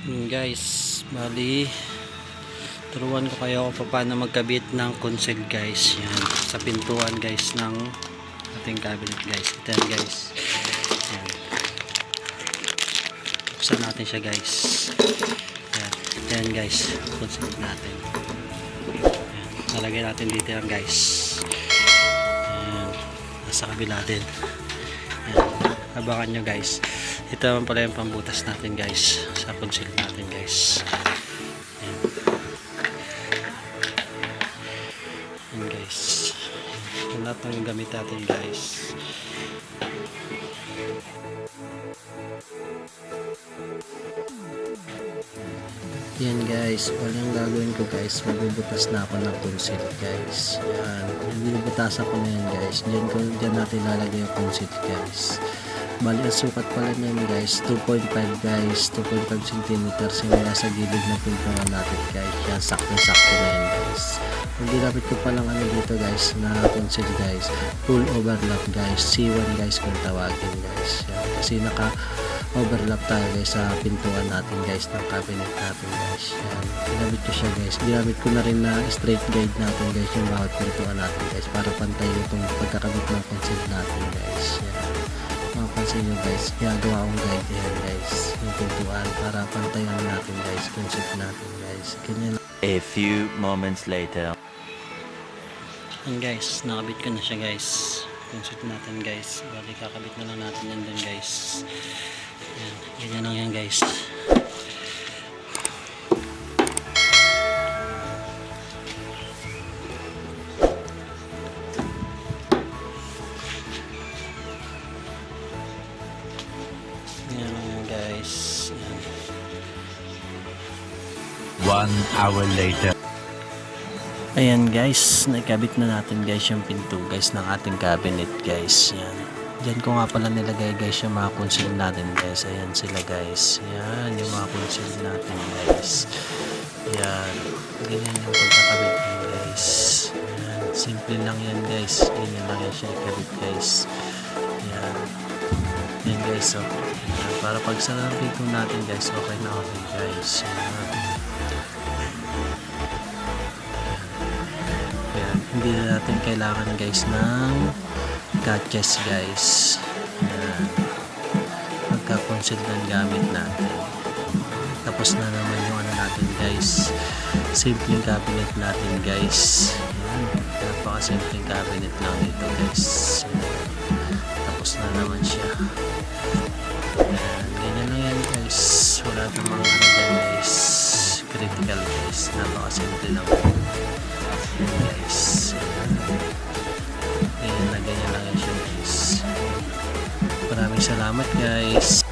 Guys, bali turuan ko kayo kung paano magkabit ng console guys. Yan, sa pintuan guys ng ating cabinet guys. Ito yan guys. Yan. Buksan natin siya guys. Yan, yan guys, console natin. Yan, nalagay natin dito yan guys. Yan, nasa kabila din. Yan, abangan nyo guys. Ito naman pala yung pambutas natin guys sa console natin guys. Ayan. Ayan guys. Ito lahat ng gamit natin guys. Yan guys, walang gagawin ko guys, magbubutas na ako ng console guys. Yan, binubutasan ko na yan guys. Diyan natin lalagay yung console guys. Bali ang sukat pala niyan guys 2.5 guys, 2.5 cm simula sa gilid na pintuan natin guys. Yan, sakto-sakto na yan guys. Ang ginamit ko palang ano dito guys na console guys, full overlap guys, C1 guys kung tawagin guys. Yan, kasi naka overlap tayo guys sa pintuan natin guys ng cabinet natin guys. Yan, ginamit ko siya guys. Ginamit ko na rin na straight guide natin guys yung bawat pintuan natin guys para pantay itong pagkakabit ng console natin guys. Yan, mapapansin nyo guys, ginagawa akong guide yan guys yung pintuan para pantayan natin guys console natin guys. Ganyan. A few moments later. Yan guys, nakabit ko na siya guys console natin guys. Bali kakabit na lang natin yan dun guys. Yan, ganyan lang yan guys. Ganyan lang yan guys. Yan. 1 hour later. Ayan guys, nakabit na natin guys yung pinto guys ng ating cabinet guys. Yan. Diyan ko nga pala nilagay guys yung mga console natin guys. Ayan sila guys. Yan yung mga console natin guys. Yan. Ganyan yung pagkakabit niya guys. Yan. Simple lang yan guys. Ganyan lang yan siya ikabit guys. Yan. Yan guys. So, yan. Para pag sa pinto natin guys, okay na okay guys. Yan. Hindi na natin kailangan guys ng gadgets guys. Ayan, pagka-console ng gamit natin. Tapos na naman yung ano natin guys, simpleng cabinet natin guys. Ayan, napaka-simpleng cabinet lang dito guys. Ayan, tapos na naman siya. Ayan, ganyan lang yan guys. Wala namang ano dyan guys, critical guys, napaka-simple lang guys. Ganyan lang yan siya guys. Maraming salamat guys.